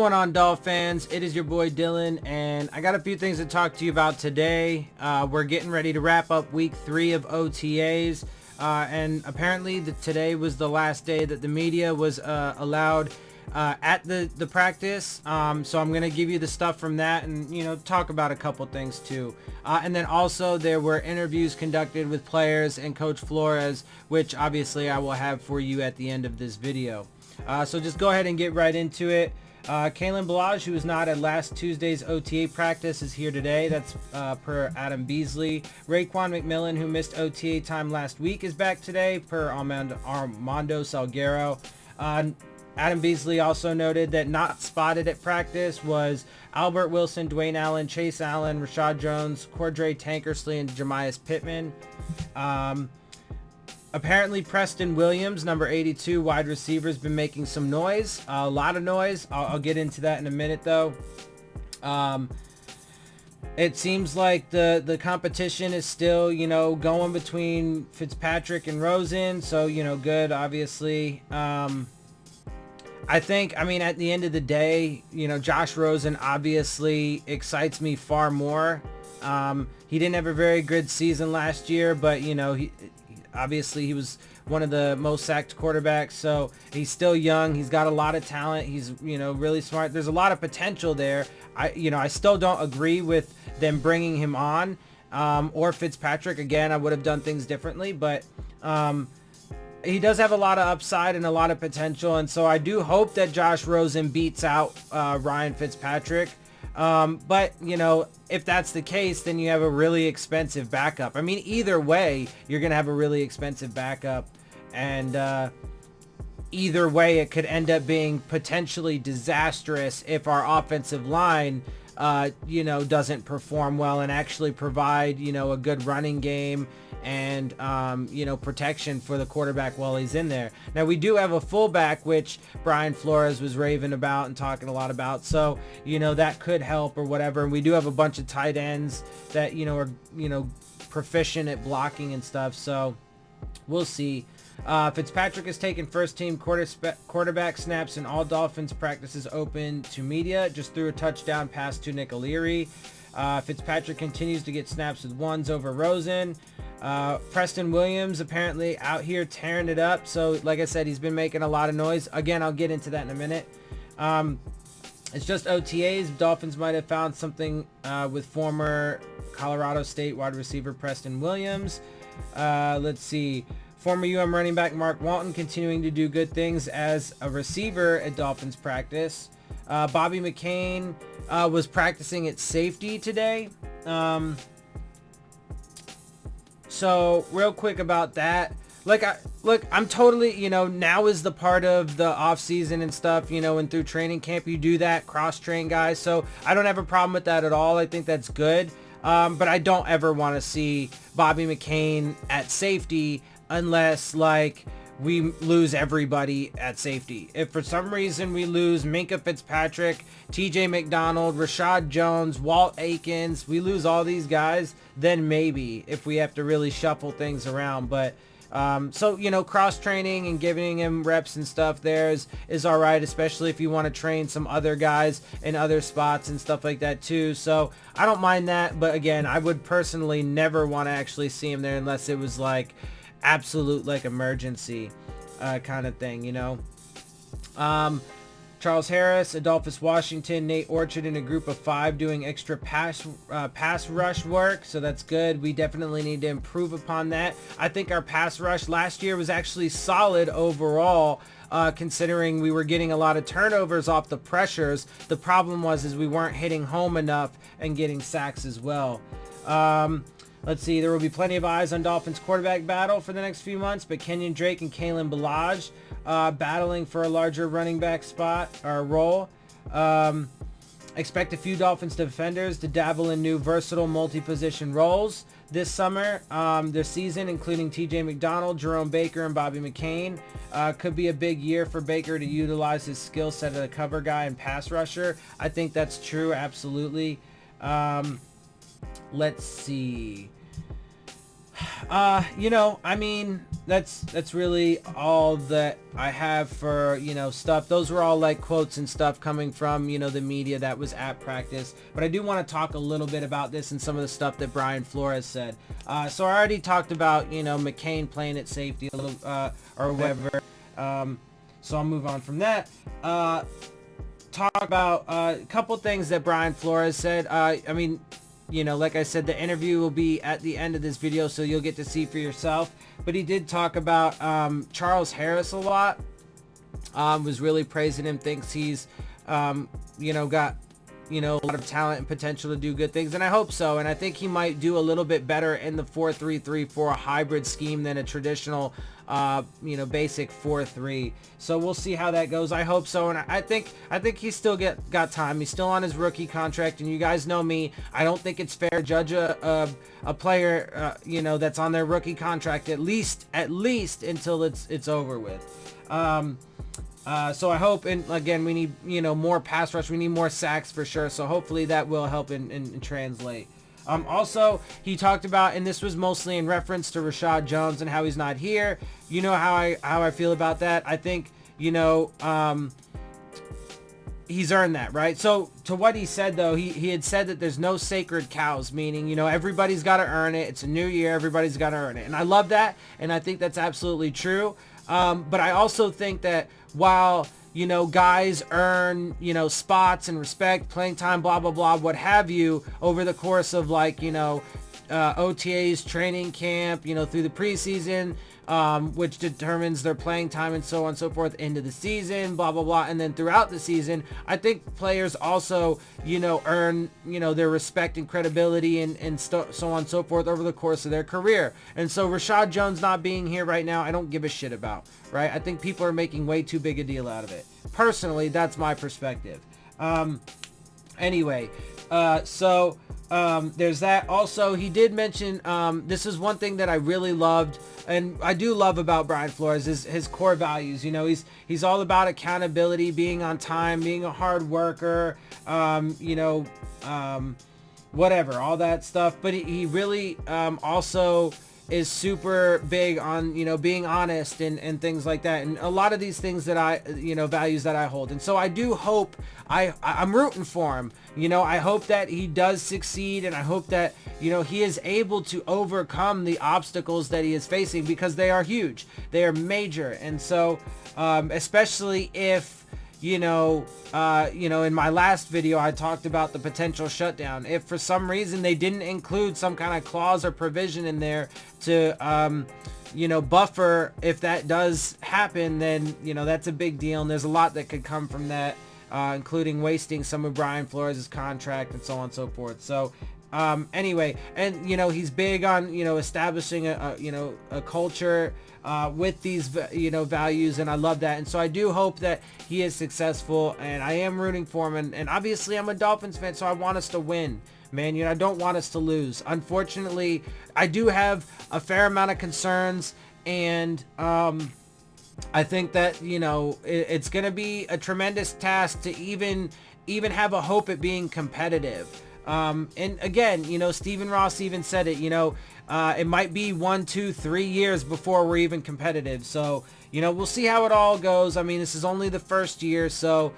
going on, Dolphins fans? It is your boy Dillon, and I got a few things to talk to you about today. We're getting ready to wrap up week 3 of OTAs, and apparently today was the last day that the media was allowed at the practice. So I'm going to give you the stuff from that and, talk about a couple things too. And then also there were interviews conducted with players and Coach Flores, which obviously I will have for you at the end of this video. So just go ahead and get right into it. Kalen Ballage, who was not at last Tuesday's OTA practice, is here today. That's per Adam Beasley. Raekwon McMillan, who missed OTA time last week, is back today per Armando Salguero. Adam Beasley also noted that not spotted at practice was Albert Wilson, Dwayne Allen, Chase Allen, Rashad Jones, Cordray Tankersley, and Jamias Pittman. Apparently Preston Williams, number 82 wide receiver, has been making some noise, a lot of noise. I'll get into that in a minute though. It seems like the competition is still, going between Fitzpatrick and Rosen. So, good, obviously. I mean, at the end of the day, Josh Rosen obviously excites me far more. He didn't have a very good season last year, but, obviously he was one of the most sacked quarterbacks, so he's still young. He's got a lot of talent. He's, really smart. There's a lot of potential there. I still don't agree with them bringing him on, or Fitzpatrick. Again, I would have done things differently, but he does have a lot of upside and a lot of potential, and so I do hope that Josh Rosen beats out Ryan Fitzpatrick. But if that's the case, then you have a really expensive backup. I mean, either way, you're gonna have a really expensive backup, and either way, it could end up being potentially disastrous if our offensive line doesn't perform well and actually provide a good running game and protection for the quarterback while he's in there. Now we do have a fullback, which Brian Flores was raving about and talking a lot about, so that could help or whatever. And we do have a bunch of tight ends that are proficient at blocking and stuff, so we'll see. Fitzpatrick has taken first team quarterback snaps in all Dolphins practices open to media. Just threw a touchdown pass to Nick O'Leary. Fitzpatrick continues to get snaps with ones over Rosen. Preston Williams apparently out here tearing it up. So like I said, he's been making a lot of noise. Again, I'll get into that in a minute. It's just OTAs. Dolphins might have found something with former Colorado State wide receiver Preston Williams. Let's see. Former UM running back Mark Walton continuing to do good things as a receiver at Dolphins practice. Bobby McCain was practicing at safety today. So real quick about that. I'm totally, now is the part of the off season and stuff, and through training camp, you do that, cross train guys. So I don't have a problem with that at all. I think that's good. But I don't ever want to see Bobby McCain at safety unless we lose everybody at safety. If for some reason we lose Minkah Fitzpatrick, TJ McDonald, Rashad Jones, Walt Aikens, we lose all these guys, then maybe if we have to really shuffle things around. But so cross training and giving him reps and stuff there is all right, especially if you want to train some other guys in other spots and stuff like that too. So I don't mind that, but again, I would personally never want to actually see him there unless it was absolute emergency kind of thing. Charles Harris, Adolphus Washington, Nate Orchard in a group of 5 doing extra pass rush work, so that's good. We definitely need to improve upon that. I think our pass rush last year was actually solid overall, considering we were getting a lot of turnovers off the pressures. The problem was we weren't hitting home enough and getting sacks as well. Let's see, there will be plenty of eyes on Dolphins quarterback battle for the next few months, but Kenyon Drake and Kalen Ballage battling for a larger running back spot or role. Expect a few Dolphins defenders to dabble in new versatile multi-position roles this summer. This season, including TJ McDonald, Jerome Baker, and Bobby McCain. Could be a big year for Baker to utilize his skill set as a cover guy and pass rusher. I think that's true, absolutely. Let's see. You know, I mean, that's really all that I have for, you know, stuff. Those were all like quotes and stuff coming from, you know, the media that was at practice. But I do want to talk a little bit about this and some of the stuff that Brian Flores said. So I already talked about, you know, McCain playing at safety a little, or whatever. So I'll move on from that. Talk about a couple things that Brian Flores said. I mean, you know, like I said, the interview will be at the end of this video, so you'll get to see for yourself. But he did talk about Charles Harris a lot. Was really praising him, thinks he's, you know, got, you know, a lot of talent and potential to do good things, and I hope so. And I think he might do a little bit better in the 4-3-3 for a hybrid scheme than a traditional, you know, basic 4-3. So we'll see how that goes. I hope so, and I think he's still got time. He's still on his rookie contract, and you guys know me. I don't think it's fair to judge a player, you know, that's on their rookie contract at least until it's over with. So I hope, and again, we need, you know, more pass rush. We need more sacks for sure. So hopefully that will help and translate. Also, he talked about, and this was mostly in reference to Rashad Jones and how he's not here. You know how I feel about that. I think, you know, he's earned that, right? So to what he said, though, he had said that there's no sacred cows, meaning, you know, everybody's got to earn it. It's a new year. Everybody's got to earn it. And I love that. And I think that's absolutely true. But I also think that while, you know, guys earn, you know, spots and respect, playing time, blah, blah, blah, what have you, over the course of, like, you know, OTAs, training camp, you know, through the preseason, which determines their playing time and so on and so forth into the season, blah, blah, blah. And then throughout the season, I think players also, you know, earn, you know, their respect and credibility and so on and so forth over the course of their career. And so Rashad Jones not being here right now, I don't give a shit about, right? I think people are making way too big a deal out of it. Personally, that's my perspective. Anyway, so there's that. Also, he did mention, this is one thing that I really loved, and I do love about Brian Flores, is his core values. You know, he's all about accountability, being on time, being a hard worker, you know, whatever, all that stuff. But he really also is super big on, you know, being honest and things like that, and a lot of these things that I, you know, values that I hold. And so I do hope, I'm rooting for him. You know, I hope that he does succeed, and I hope that, you know, he is able to overcome the obstacles that he is facing, because they are huge, they are major. And so especially if, you know, in my last video, I talked about the potential shutdown. If for some reason they didn't include some kind of clause or provision in there to, you know, buffer if that does happen, then, you know, that's a big deal. And there's a lot that could come from that, including wasting some of Brian Flores' contract and so on and so forth. So, anyway, and, you know, he's big on, you know, establishing a culture, with these, you know, values, and I love that. And so I do hope that he is successful, and I am rooting for him. And obviously I'm a Dolphins fan, so I want us to win, man. You know, I don't want us to lose. Unfortunately, I do have a fair amount of concerns, and I think that, you know, it's going to be a tremendous task to even have a hope at being competitive. And again, you know, Stephen Ross even said it, you know, it might be 1, 2, 3 years before we're even competitive. So, you know, we'll see how it all goes. I mean, this is only the first year, so,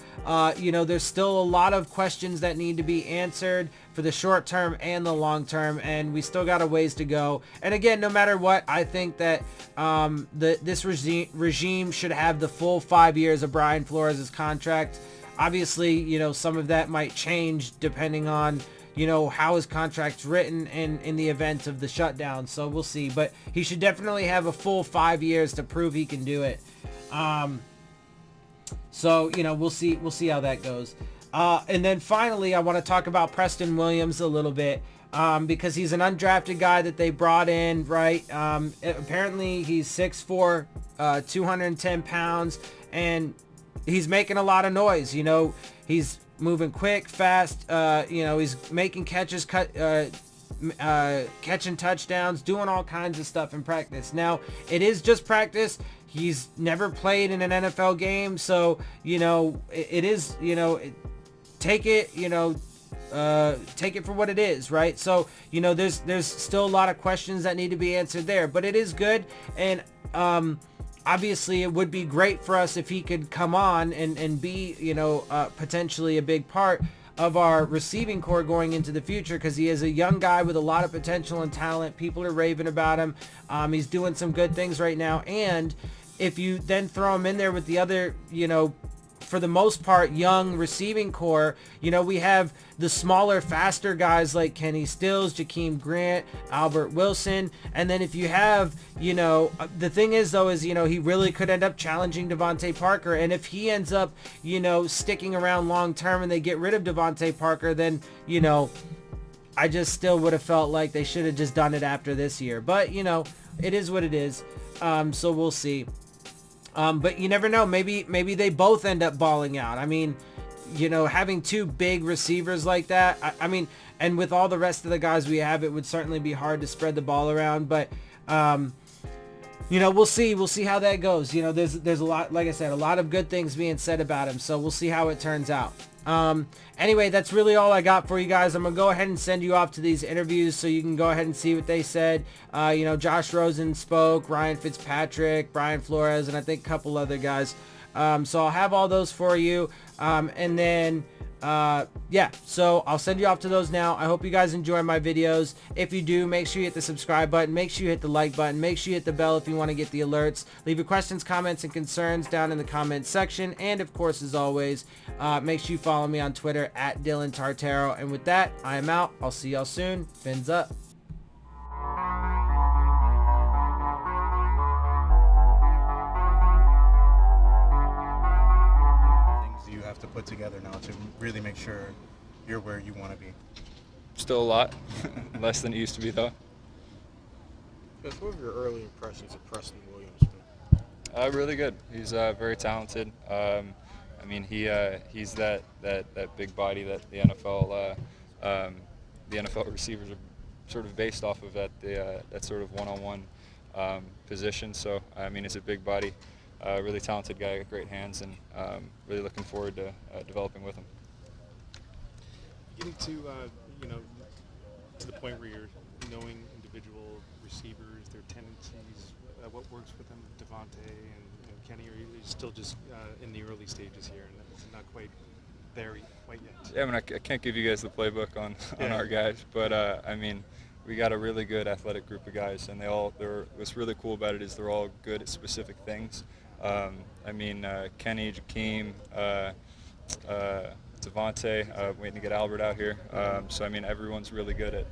you know, there's still a lot of questions that need to be answered for the short term and the long term, and we still got a ways to go. And again, no matter what, I think that this regime should have the full 5 years of Brian Flores' contract. Obviously, you know, some of that might change depending on, you know, how his contract's written in the event of the shutdown. So we'll see. But he should definitely have a full 5 years to prove he can do it. So, you know, we'll see how that goes. And then finally, I want to talk about Preston Williams a little bit, because he's an undrafted guy that they brought in, right? Apparently he's 6'4", 210 pounds, and he's making a lot of noise. You know, he's moving quick, fast, you know, he's making catches, catching touchdowns, doing all kinds of stuff in practice. Now, it is just practice. He's never played in an NFL game, so, you know, it is, you know, take it, you know, take it for what it is, right? So, you know, there's still a lot of questions that need to be answered there, but it is good. And obviously it would be great for us if he could come on and be, you know, potentially a big part of our receiving core going into the future, because he is a young guy with a lot of potential and talent. People are raving about him. He's doing some good things right now. And if you then throw him in there with the other, you know, for the most part, young receiving core, you know, we have the smaller, faster guys like Kenny Stills, Jakeem Grant, Albert Wilson. And then if you have, you know, the thing is, though, is, you know, he really could end up challenging Devontae Parker. And if he ends up, you know, sticking around long term and they get rid of Devontae Parker, then, you know, I just still would have felt like they should have just done it after this year. But, you know, it is what it is. So we'll see. But you never know. Maybe they both end up balling out. I mean, you know, having two big receivers like that, I mean, and with all the rest of the guys we have, it would certainly be hard to spread the ball around. But, you know, we'll see. We'll see how that goes. You know, there's a lot, like I said, a lot of good things being said about him. So we'll see how it turns out. Anyway, that's really all I got for you guys. I'm gonna go ahead and send you off to these interviews so you can go ahead and see what they said. You know, Josh Rosen spoke, Ryan Fitzpatrick, Brian Flores, and I think a couple other guys. So I'll have all those for you. And then yeah, so I'll send you off to those now. I hope you guys enjoy my videos. If you do, make sure you hit the subscribe button, make sure you hit the like button, make sure you hit the bell if you want to get the alerts. Leave your questions, comments, and concerns down in the comments section. And of course, as always, make sure you follow me on Twitter at Dillon Tartaro. And with that, I am out. I'll see y'all soon. Phins up. To put together now to really make sure you're where you want to be? Still a lot. Less than it used to be, though. What were your early impressions of Preston Williams? Really good. He's very talented. I mean, he's that big body that the NFL receivers are sort of based off of, that sort of one-on-one position. So I mean, he's a big body. Really talented guy, great hands, and really looking forward to developing with him. Getting to you know, to the point where you're knowing individual receivers, their tendencies, what works with them, Devontae and Kenny, or are you still just in the early stages here and it's not quite there quite yet? Yeah, I mean, I can't give you guys the playbook on our guys, but I mean, we got a really good athletic group of guys, and what's really cool about it is they're all good at specific things. I mean, Kenny, Jakeem, Devontae, waiting to get Albert out here. So, I mean, everyone's really good at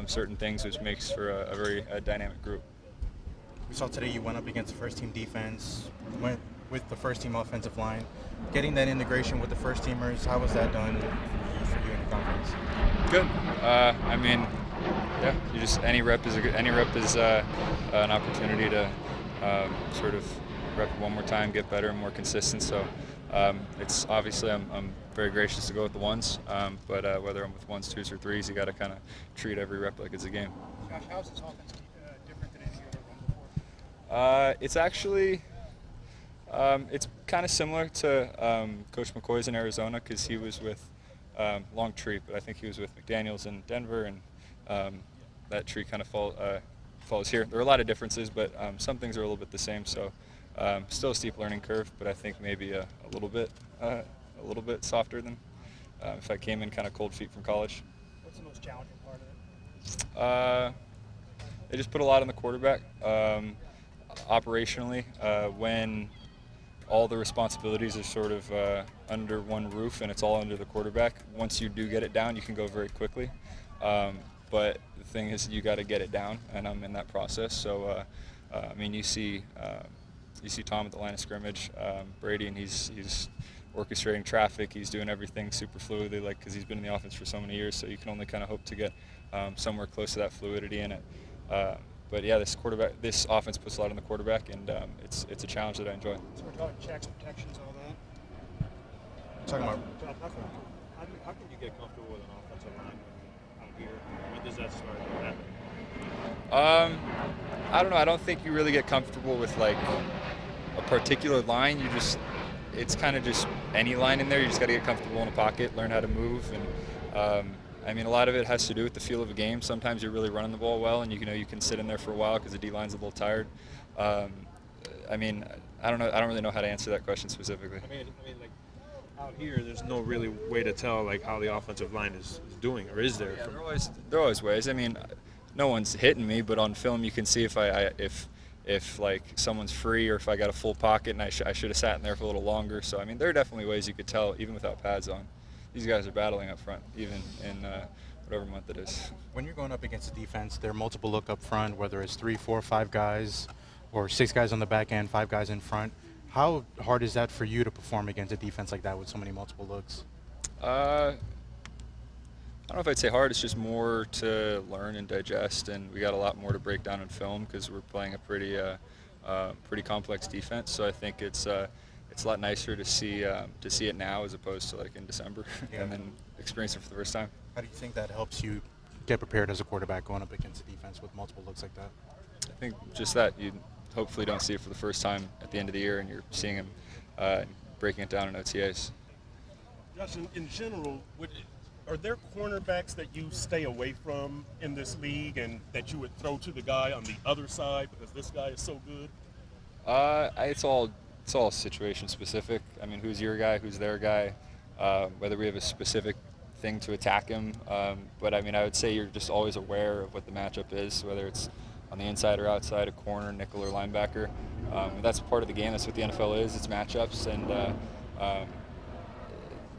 certain things, which makes for a very dynamic group. We saw today you went up against the first-team defense, went with the first-team offensive line. Getting that integration with the first-teamers, how was that done for you in the conference? Good. I mean, yeah, any rep is an opportunity to sort of rep it one more time, get better and more consistent. So it's obviously I'm very gracious to go with the ones, but whether I'm with ones, twos, or threes, you got to kind of treat every rep like it's a game. Josh, how is this offense different than any other one before? It's actually it's kind of similar to Coach McCoy's in Arizona, because he was with long tree, but I think he was with McDaniels in Denver, and that tree kind of falls here. There are a lot of differences, but some things are a little bit the same. So still a steep learning curve, but I think maybe a little bit softer than if I came in kind of cold feet from college. What's the most challenging part of it? They just put a lot on the quarterback. Operationally, when all the responsibilities are sort of under one roof and it's all under the quarterback, once you do get it down, you can go very quickly. But the thing is, you got to get it down, and I'm in that process. So, I mean, you see Tom at the line of scrimmage, Brady, and he's orchestrating traffic. He's doing everything super fluidly, like, because he's been in the offense for so many years. So you can only kind of hope to get somewhere close to that fluidity in it. But yeah, this offense puts a lot on the quarterback, and it's a challenge that I enjoy. So we're talking checks, protections, all that. Talking about How can you get comfortable with an offensive line out here? When does that start happening? I don't know. I don't think you really get comfortable with like a particular line. It's kind of just any line in there. You just got to get comfortable in a pocket, learn how to move, and I mean, a lot of it has to do with the feel of a game. Sometimes you're really running the ball well, and you can sit in there for a while because the D-line's a little tired. I mean, I don't know. I don't really know how to answer that question specifically. I mean, like out here, there's no really way to tell like how the offensive line is doing, or is there? Yeah, there are always ways. I mean, no one's hitting me, but on film you can see if like someone's free or if I got a full pocket and I should have sat in there for a little longer. So I mean, there are definitely ways you could tell even without pads on. These guys are battling up front, even in whatever month it is. When you're going up against a defense, there are multiple look up front, whether it's 3, 4, 5 guys, or 6 guys on the back end, 5 guys in front. How hard is that for you to perform against a defense like that with so many multiple looks? I don't know if I'd say hard. It's just more to learn and digest, and we got a lot more to break down in film because we're playing a pretty complex defense. So I think it's a lot nicer to see it now as opposed to like in December and then experience it for the first time. How do you think that helps you get prepared as a quarterback going up against a defense with multiple looks like that? I think just that you hopefully don't see it for the first time at the end of the year, and you're seeing him breaking it down in OTAs. Josh, in general, are there cornerbacks that you stay away from in this league and that you would throw to the guy on the other side because this guy is so good? It's all situation specific. I mean, who's your guy? Who's their guy? Whether we have a specific thing to attack him. But I mean, I would say you're just always aware of what the matchup is, whether it's on the inside or outside, a corner, nickel, or linebacker. That's part of the game. That's what the NFL is. It's matchups, and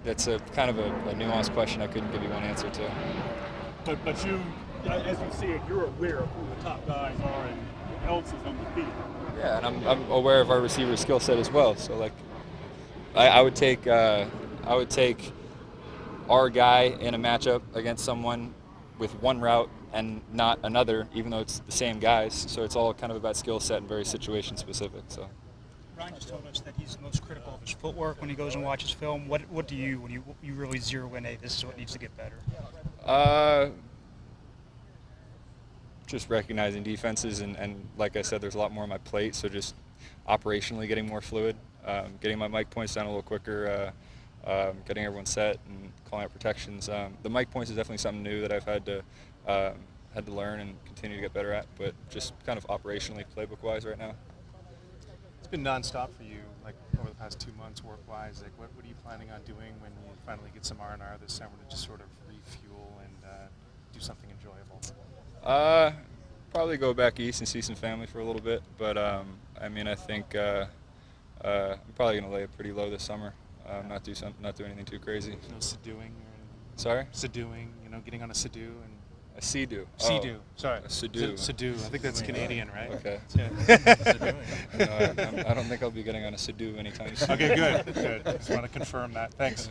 that's a kind of a nuanced question I couldn't give you one answer to. But you, as you see it, you're aware of who the top guys are and who else is on the field. Yeah, and I'm aware of our receiver skill set as well. So like, I would take our guy in a matchup against someone with one route and not another, even though it's the same guys. So it's all kind of about skill set and very situation specific. So. Ryan just told us that he's most critical of his footwork when he goes and watches film. What do you, when you really zero in, hey, this is what needs to get better? Just recognizing defenses, and like I said, there's a lot more on my plate, so just operationally getting more fluid, getting my mic points down a little quicker, getting everyone set and calling out protections. The mic points is definitely something new that I've had to learn and continue to get better at, but just kind of operationally, playbook-wise right now. It's been nonstop for you, like over the past 2 months, work-wise. Like, what are you planning on doing when you finally get some R&R this summer to just sort of refuel and do something enjoyable? Probably go back east and see some family for a little bit, but I mean, I think I'm probably gonna lay it pretty low this summer. Not do anything too crazy. No Sidooing or Sorry? Sidooing, getting on a Sidoo and. A Sea-Doo. Sea-Doo, sorry. A Sidoo. Sidoo, I think that's Canadian, right? Okay. Yeah. No, I don't think I'll be getting on a Sidoo anytime soon. Okay, good. Just want to confirm that. Thanks.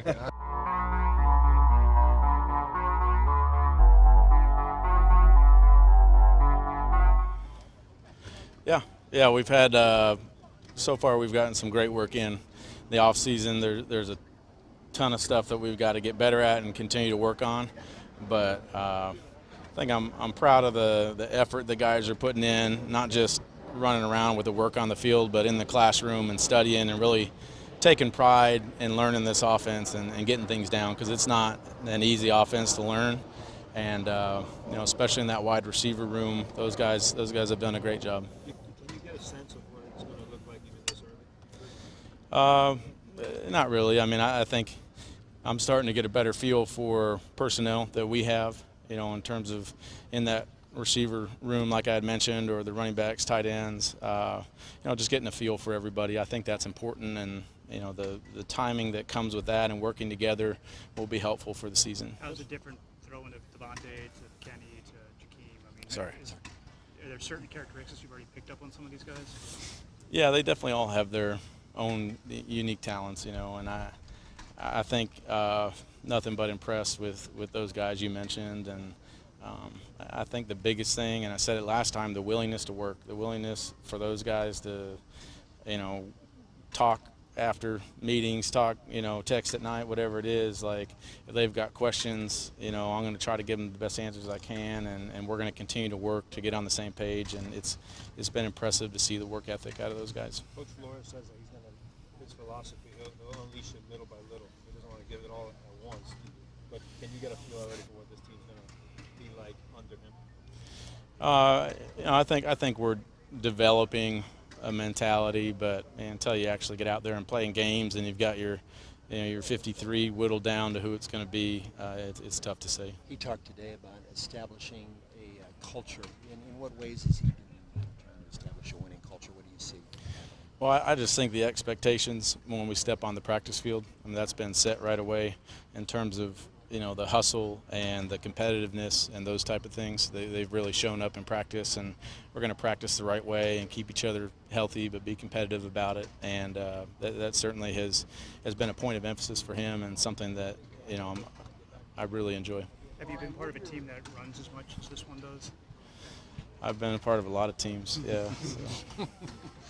Yeah, we've had so far we've gotten some great work in the off season. There's a ton of stuff that we've got to get better at and continue to work on, but I think I'm proud of the effort the guys are putting in, not just running around with the work on the field, but in the classroom and studying and really taking pride in learning this offense and getting things down, because it's not an easy offense to learn. And especially in that wide receiver room, those guys have done a great job. Can you get a sense of what it's going to look like even this early? Not really. I mean, I think I'm starting to get a better feel for personnel that we have, in terms of in that receiver room, like I had mentioned, or the running backs, tight ends, just getting a feel for everybody. I think that's important, and the timing that comes with that and working together will be helpful for the season. How's it different throwing to Devontae, to Kenny, to Jakeem? I mean, Sorry. Are there certain characteristics you've already picked up on some of these guys? Yeah, they definitely all have their own unique talents, and I think nothing but impressed with those guys you mentioned. And I think the biggest thing, and I said it last time, the willingness to work, the willingness for those guys to, talk after meetings, text at night, whatever it is. Like, if they've got questions, I'm going to try to give them the best answers I can, and we're going to continue to work to get on the same page. And it's been impressive to see the work ethic out of those guys. Coach Flores says that he's going to, his philosophy, he'll unleash it little by little. He doesn't want to give it all at once. But can you get a feel already for what this team I think we're developing a mentality, but until you actually get out there and play in games, and you've got your 53 whittled down to who it's going to be, it's tough to say. He talked today about establishing a culture. In what ways is he doing that to establish a winning culture? What do you see? Well, I just think the expectations when we step on the practice field, that's been set right away in terms of the hustle and the competitiveness and those type of things. They've really shown up in practice, and we're going to practice the right way and keep each other healthy but be competitive about it. And that certainly has been a point of emphasis for him and something that I really enjoy. Have you been part of a team that runs as much as this one does? I've been a part of a lot of teams, yeah. So. Do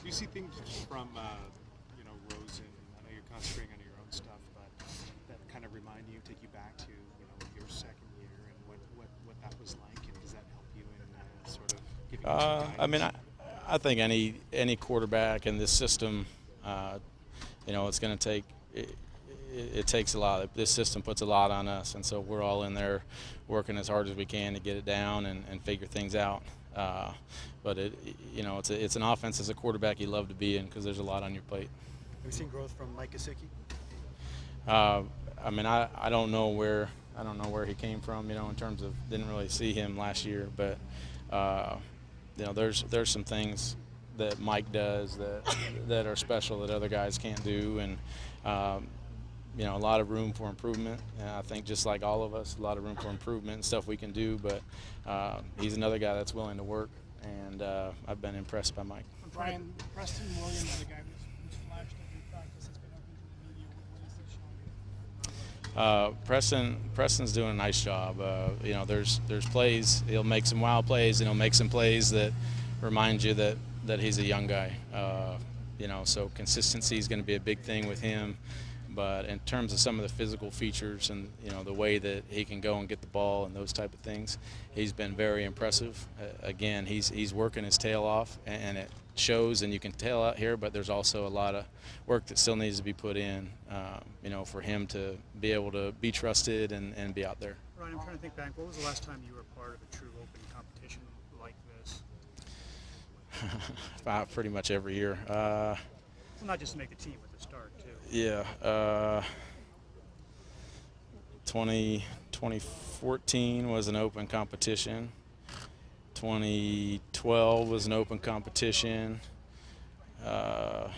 you see things from, Rosen? I know you're concentrating on your own stuff, but that kind of remind you, take you back to, your second year and what that was like, and does that help you in sort of giving you some guidance? I think any quarterback in this system, it's going to take. It takes a lot. This system puts a lot on us, and so we're all in there working as hard as we can to get it down and figure things out. But it's an offense as a quarterback you love to be in because there's a lot on your plate. Have you seen growth from Mike Gesicki? I don't know where he came from. In terms of didn't really see him last year, but there's some things that Mike does that are special that other guys can't do, and a lot of room for improvement. And I think just like all of us, a lot of room for improvement and stuff we can do, but he's another guy that's willing to work, and I've been impressed by Mike. Brian, Preston Williams, the guy who's flashed every practice, has been open to the media. What is he showing you? Preston's doing a nice job. There's plays. He'll make some wild plays, and he'll make some plays that remind you that he's a young guy. So consistency is going to be a big thing with him. But in terms of some of the physical features and the way that he can go and get the ball and those type of things, he's been very impressive. Again, he's working his tail off, and it shows, and you can tell out here. But there's also a lot of work that still needs to be put in, for him to be able to be trusted and be out there. Ryan, I'm trying to think back. What was the last time you were part of a true open competition like this? Pretty much every year. Well, not just to make the team, but to start too. Yeah, 2014 was an open competition. 2012 was an open competition. I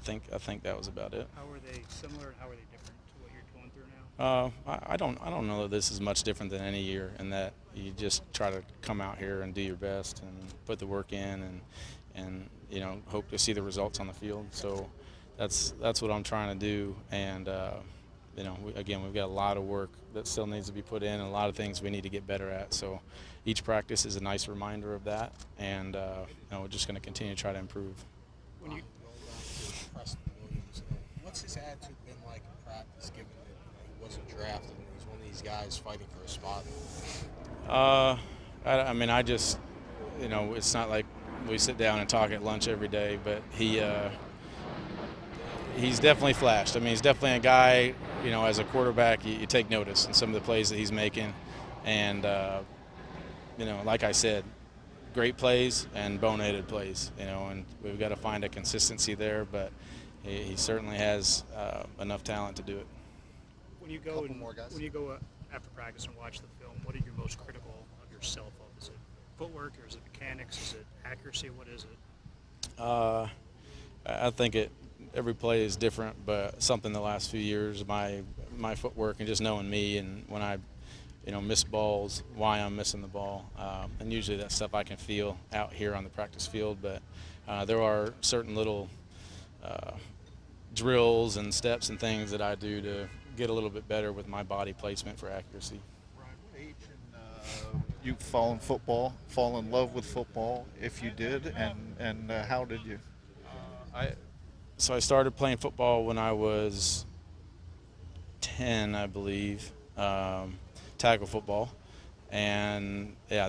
think that was about it. How were they similar, and how are they different to what you're going through now? I don't know that this is much different than any year, in that you just try to come out here and do your best and put the work in and hope to see the results on the field. So that's what I'm trying to do. And we've got a lot of work that still needs to be put in, and a lot of things we need to get better at. So each practice is a nice reminder of that, and we're just going to continue to try to improve. When you Preston Williams, what's his attitude been like in practice, given that he wasn't drafted and he's one of these guys fighting for a spot? I just, it's not like we sit down and talk at lunch every day, but he's definitely flashed. He's definitely a guy, as a quarterback, you take notice in some of the plays that he's making. And, like I said, great plays and boneheaded plays, and we've got to find a consistency there, but he certainly has enough talent to do it. When you go after practice and watch the film, what are you most critical of yourself of? Is it footwork, or is it mechanics? Is it accuracy? What is it? I think every play is different, but something the last few years, my footwork and just knowing me, and when I miss balls, why I'm missing the ball, and usually that stuff I can feel out here on the practice field. But there are certain little drills and steps and things that I do to get a little bit better with my body placement for accuracy. Brian, what age you fall in love with football, if you did, and how did you? So I started playing football when I was 10, I believe, tackle football. And yeah,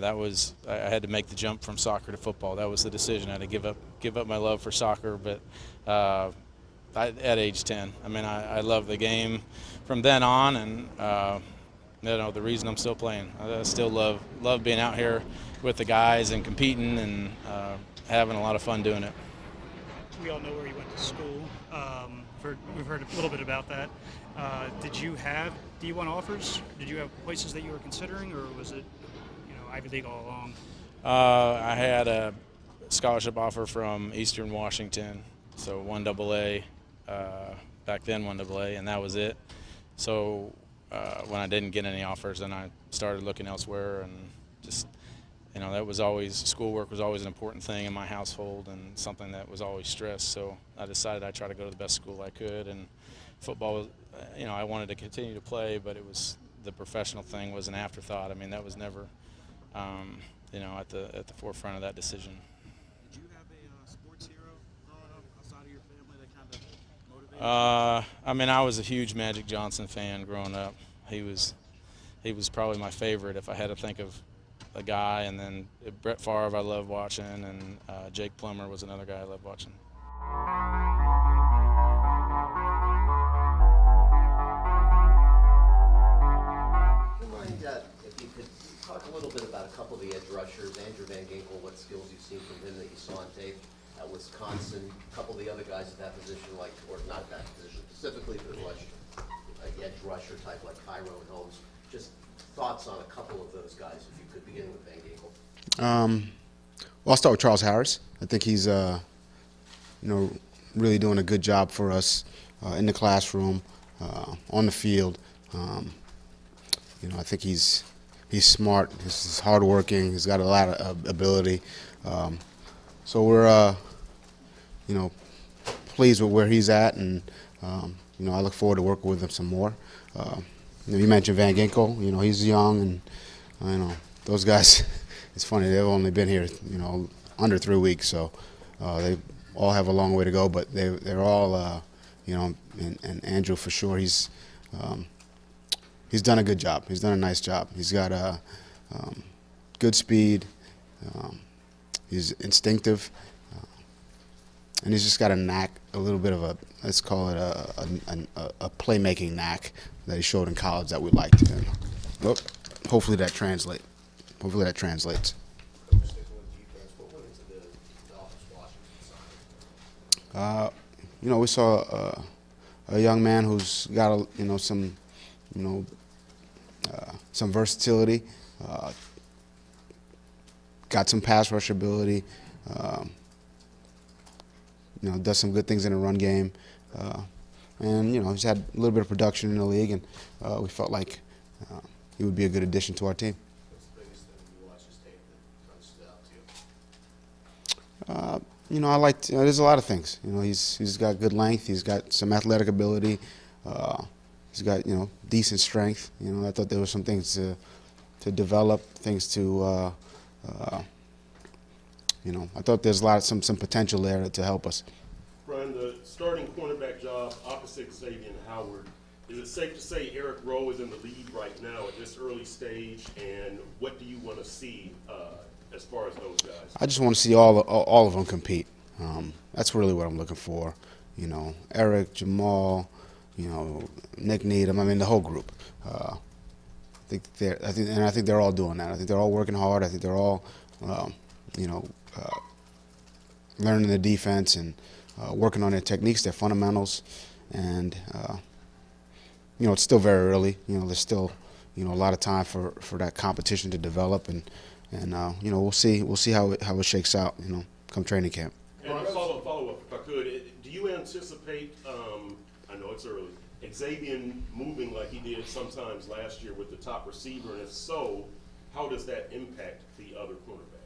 I had to make the jump from soccer to football. That was the decision. I had to give up my love for soccer, but at age 10. I love the game from then on, and the reason I'm still playing. I still love being out here with the guys and competing and having a lot of fun doing it. We all know where you went to school. We've heard a little bit about that. Did you have D1 offers? Did you have places that you were considering, or was it, Ivy League all along? I had a scholarship offer from Eastern Washington, so 1AA, back then 1AA, and that was it. So when I didn't get any offers, then I started looking elsewhere, and just, that was always, schoolwork was always an important thing in my household and something that was always stressed. So I decided I'd try to go to the best school I could, and football was, I wanted to continue to play, but it was, the professional thing was an afterthought. I mean, that was never, at the forefront of that decision. Did you have a sports hero growing up outside of your family that kind of motivated you? I was a huge Magic Johnson fan growing up. He was probably my favorite if I had to think of a guy, and then Brett Favre I loved watching, and Jake Plummer was another guy I loved watching. If you could talk a little bit about a couple of the edge rushers, Andrew Van Ginkel, what skills you've seen from him that you saw on tape at Wisconsin, a couple of the other guys at that position, like, or not that position, specifically for the edge rusher type like Cairo and Holmes. Just thoughts on a couple of those guys, if you could, beginning with Van Ginkel. Well, I'll start with Charles Harris. I think he's, really doing a good job for us in the classroom, on the field. I think he's smart. He's hardworking. He's got a lot of ability. So we're, pleased with where he's at, and I look forward to working with him some more. You mentioned Van Ginkel. He's young, and those guys. It's funny, they've only been here, under 3 weeks, so they all have a long way to go. But they're all, and Andrew for sure. He's done a good job. He's done a nice job. He's got good speed. He's instinctive, and he's just got a knack, a little bit of a, let's call it a playmaking knack that he showed in college that we liked. And, well, hopefully that translates. Hopefully that translates. We saw a young man who's got some versatility, got some pass rush ability, does some good things in the run game, and he's had a little bit of production in the league, and we felt like he would be a good addition to our team. I liked. There's a lot of things. He's got good length. He's got some athletic ability. He's got decent strength. I thought there were some things to develop, things to. I thought there's some potential there to help us. Brian, the starting cornerback job opposite Xavier Howard. Is it safe to say Eric Rowe is in the lead right now at this early stage? And what do you want to see as far as those guys? I just want to see all of them compete. That's really what I'm looking for. Eric, Jamal, Nick Needham. I mean, the whole group. I think they're all doing that. I think they're all working hard. I think they're all, learning the defense and working on their techniques, their fundamentals, and it's still very early. There's still a lot of time for that competition to develop, and we'll see how it shakes out. Come training camp. And a follow-up, if I could, do you anticipate? I know it's early. Xavier moving like he did sometimes last year with the top receiver, and if so, how does that impact the other quarterback?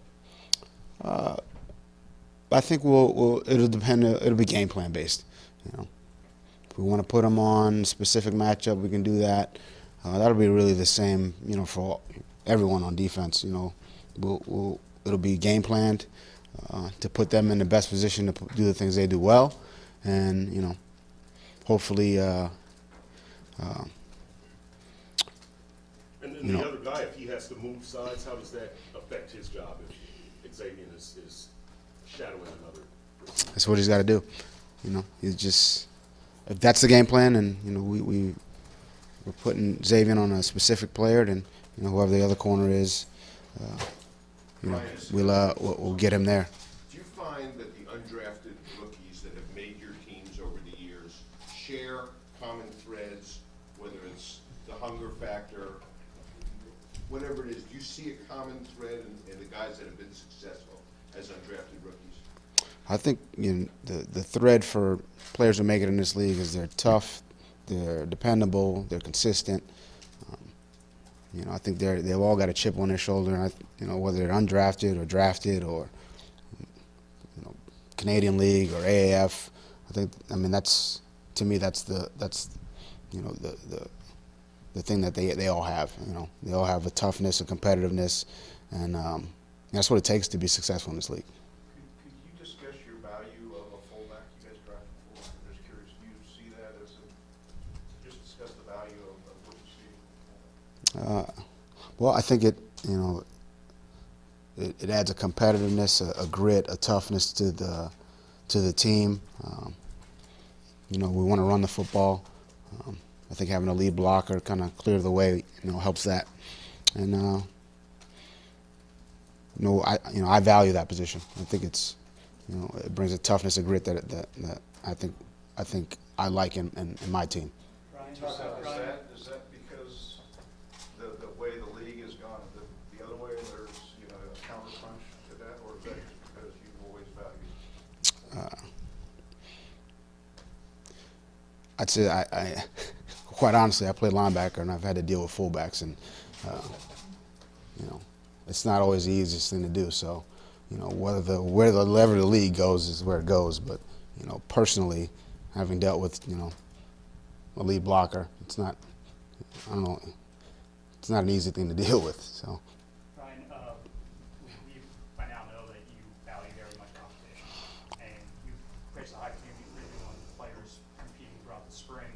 I think it'll depend. It'll be game plan based. If we want to put him on a specific matchup, we can do that. That'll be really the same, for everyone on defense. It'll be game planned to put them in the best position to do the things they do well, and hopefully. And the other guy, if he has to move sides, how does that affect his job if Xavier is shadowing another receiver? That's what he's got to do. He's just, if that's the game plan, and we we're putting Xavier on a specific player, then whoever the other corner is, we'll get him there. Do you find that the undrafted rookies that have made your teams over the years share common threads, whether it's the hunger factor, whatever it is? Do you see a common thread in the guys that have been successful as undrafted rookies? I think the thread for players who make it in this league is they're tough, they're dependable, they're consistent. I think they've all got a chip on their shoulder, and whether they're undrafted or drafted or Canadian League or AAF. That's to me that's the thing that they all have. They all have a toughness, a competitiveness, and that's what it takes to be successful in this league. Could you discuss your value of a fullback? You guys drafted a fullback. I'm just curious. Do you see that as just discuss the value of what you see? Well, I think it adds a competitiveness, a grit, a toughness to the team. We want to run the football. I think having a lead blocker kind of clear the way, helps that. And I value that position. I think it's, it brings a toughness, a grit that I think I like in my team. Is that because the way the league has gone the other way, there's a counter punch to that, or is that just because you've always valued? I'd say I quite honestly, I play linebacker and I've had to deal with fullbacks, and it's not always the easiest thing to do. So, where the level of the league goes is where it goes. But personally, having dealt with a lead blocker, it's not, it's not an easy thing to deal with. So. Ryan, we by now know that you value very much competition, and you raised a high community rating on players competing throughout the spring.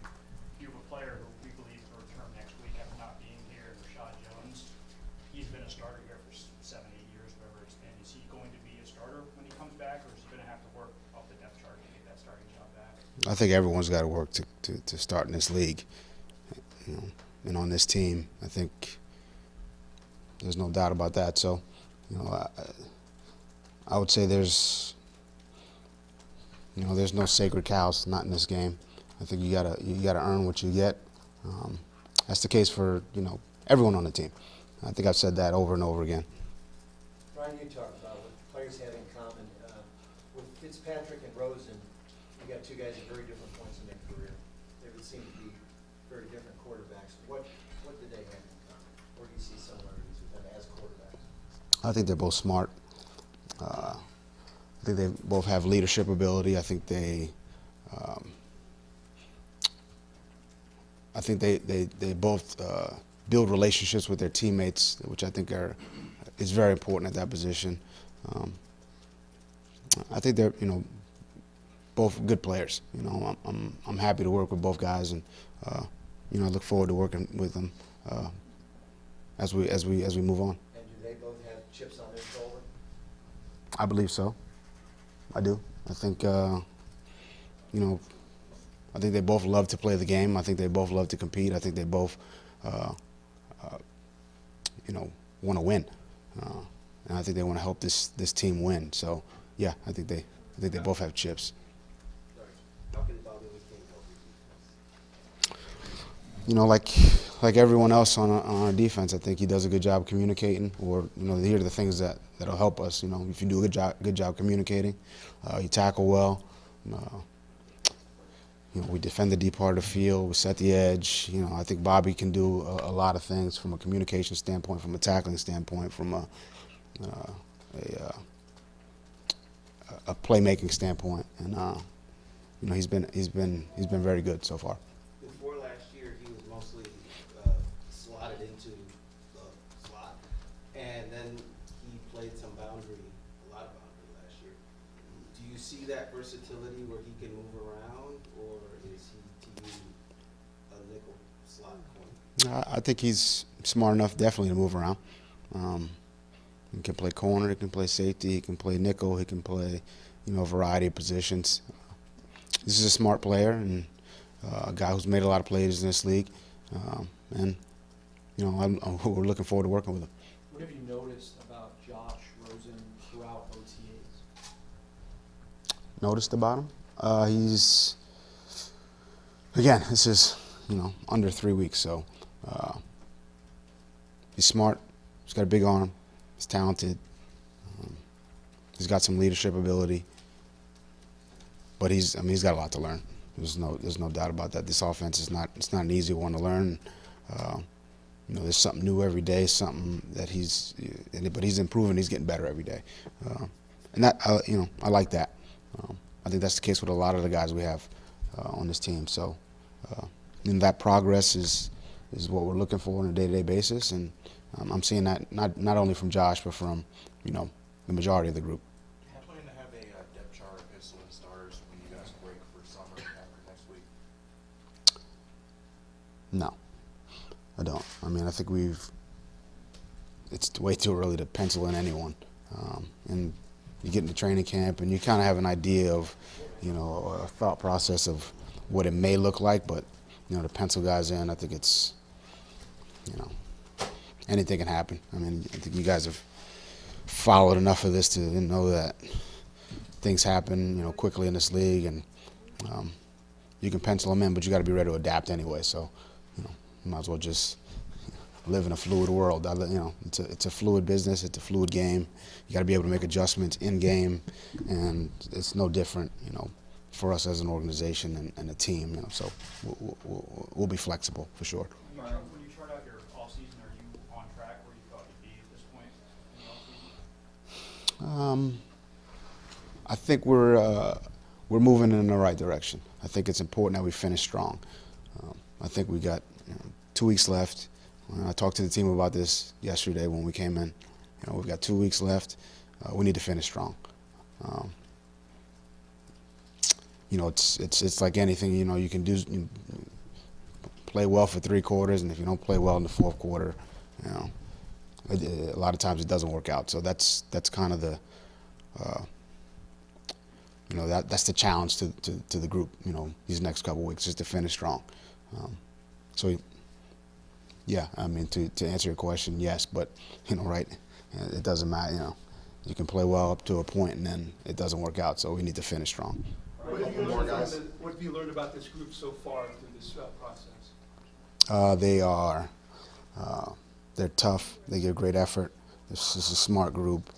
You have a player who we believe will return next week after not being here, Rashad Jones. He's been a starter here for 7, 8 years, whatever it's been. Is he going to be a starter when he comes back, or is he going to have to work off the depth chart to get that starting job back? I think everyone's got to work to start in this league, and on this team. I think there's no doubt about that. So, I would say there's no sacred cows, not in this game. I think you gotta earn what you get. That's the case for everyone on the team. I think I've said that over and over again. Ryan, you talked about what players have in common. With Fitzpatrick and Rosen, you got two guys at very different points in their career. They would seem to be very different quarterbacks. What do they have in common? Or do you see similarities with them as quarterbacks? I think they're both smart. I think they both have leadership ability. I think they both build relationships with their teammates, which I think is very important at that position. I think they're both good players. I'm happy to work with both guys, and I look forward to working with them as we move on. And do they both have chips on their shoulder? I believe so. I do. I think I think they both love to play the game. I think they both love to compete. I think they both want to win, and I think they want to help this team win. So yeah, I think they both have chips. Like everyone else on our defense, I think he does a good job communicating, or here are the things that'll help us. If you do a good job communicating, you tackle well. We defend the deep part of the field. We set the edge. I think Bobby can do a lot of things from a communication standpoint, from a tackling standpoint, from a playmaking standpoint, and he's been very good so far. Before last year, he was mostly slotted into the slot, and then he played a lot of boundary last year. Do you see that versatility where he can move around, or is he to you a nickel slot corner? I think he's smart enough, definitely, to move around. He can play corner, he can play safety, he can play nickel, he can play, a variety of positions. This is a smart player and a guy who's made a lot of plays in this league. And we're looking forward to working with him. What have you noticed about Josh Rosen throughout OTAs? Noticed about him? Again, this is, under 3 weeks, so he's smart, he's got a big arm, he's talented, he's got some leadership ability, but he's got a lot to learn. There's no doubt about that. This offense it's not an easy one to learn. There's something new every day, something that but he's improving, he's getting better every day. And that, I like that. I think that's the case with a lot of the guys we have on this team. So, that progress is what we're looking for on a day-to-day basis, and I'm seeing that not only from Josh, but from the majority of the group. Do you plan to have a depth chart of pistol and starters when you guys break for summer after next week? No, I don't. I think it's way too early to pencil in anyone. And you get into training camp and you kind of have an idea of, a thought process of what it may look like, but, to pencil guys in, I think it's, anything can happen. I think you guys have followed enough of this to know that things happen, quickly in this league, and you can pencil them in, but you got to be ready to adapt anyway. So, you might as well just live in a fluid world. It's a fluid business. It's a fluid game. You got to be able to make adjustments in game, and it's no different, for us as an organization and a team. So we'll be flexible for sure. When you chart out your offseason, are you on track where you thought you'd be at this point in the offseason? I think we're moving in the right direction. I think it's important that we finish strong. I think we got 2 weeks left. I talked to the team about this yesterday when we came in. We've got 2 weeks left. We need to finish strong. It's like anything. You can do. Play well for 3 quarters, and if you don't play well in the 4th quarter, a lot of times it doesn't work out. So that's kind of the. That's the challenge to the group. These next couple of weeks, just to finish strong. Yeah, to answer your question, yes, but right, it doesn't matter. You can play well up to a point, and then it doesn't work out. So we need to finish strong. What have you learned about this group so far through this process? They're tough. They give great effort. This is a smart group.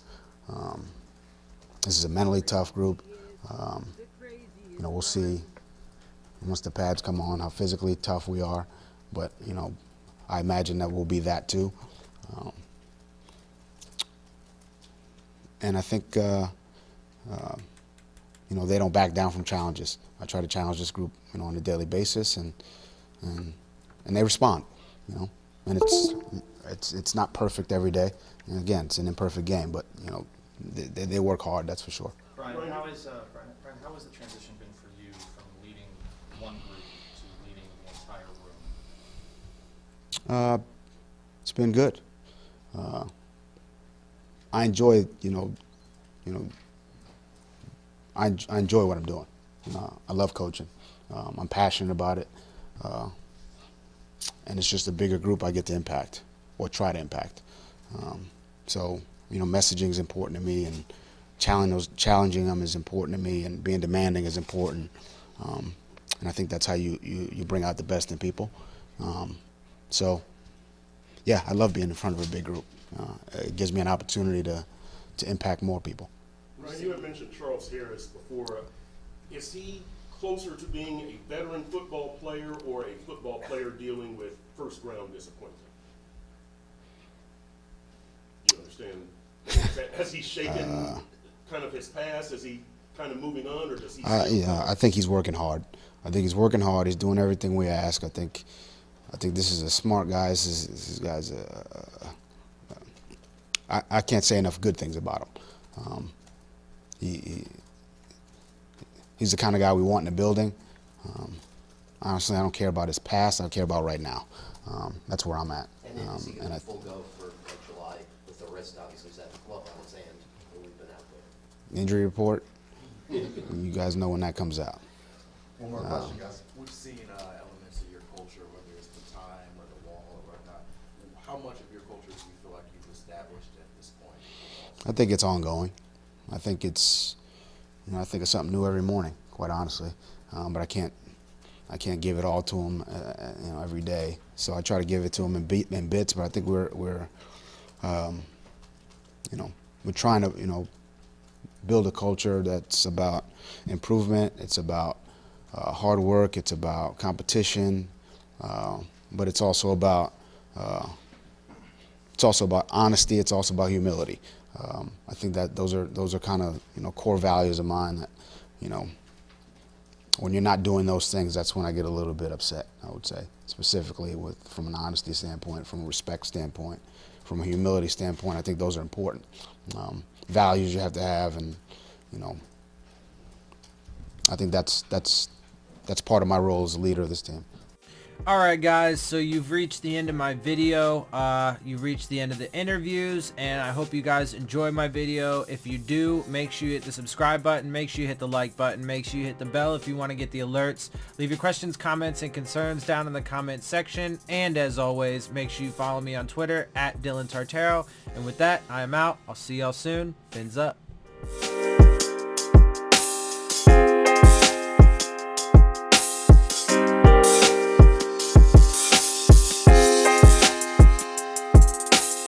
This is a mentally tough group. We'll see once the pads come on how physically tough we are, but I imagine that we'll be that too. And I think they don't back down from challenges. I try to challenge this group on a daily basis, and they respond. And it's not perfect every day. And again, it's an imperfect game, but they work hard. That's for sure. Brian, how has the transition been for you from leading one group to leading the entire room? It's been good. I enjoy, I enjoy what I'm doing. I love coaching. I'm passionate about it, and it's just a bigger group I get to impact or try to impact. So messaging is important to me, and challenging them is important to me, and being demanding is important. And I think that's how you bring out the best in people. So, yeah, I love being in front of a big group. It gives me an opportunity to impact more people. Ryan, you had mentioned Charles Harris before. Is he closer to being a veteran football player or a football player dealing with first-round disappointment? You understand? Has he shaken kind of his past? Is he kind of moving on, or does he? I think he's working hard. He's doing everything we ask. I think this is a smart guy. This guy's I can't say enough good things about him. He's the kind of guy we want in the building. Honestly, I don't care about his past. I care about right now. That's where I'm at. And then is he going to full go for July with the wrist? Obviously, he's at the club on his hand when we've been out there. Injury report. You guys know when that comes out. One more question, guys. We've seen elements of your culture, whether it's the time how much of your culture do you feel like you've established at this point? I think it's ongoing. I think it's, I think it's something new every morning, quite honestly. But I can't give it all to them, every day. So I try to give it to them in bits. But I think we're trying to, build a culture that's about improvement. It's about hard work. It's about competition. But it's also about honesty. It's also about humility. I think that those are kind of core values of mine that when you're not doing those things, that's when I get a little bit upset, I would say, specifically from an honesty standpoint, from a respect standpoint, from a humility standpoint. I think those are important values you have to have, and I think that's part of my role as a leader of this team. Alright guys, so you've reached the end of my video, you've reached the end of the interviews, and I hope you guys enjoy my video. If you do, make sure you hit the subscribe button, make sure you hit the like button, make sure you hit the bell if you want to get the alerts. Leave your questions, comments, and concerns down in the comment section, and as always, make sure you follow me on Twitter @Dillon Tartaro. And with that, I am out. I'll see y'all soon. Fins up.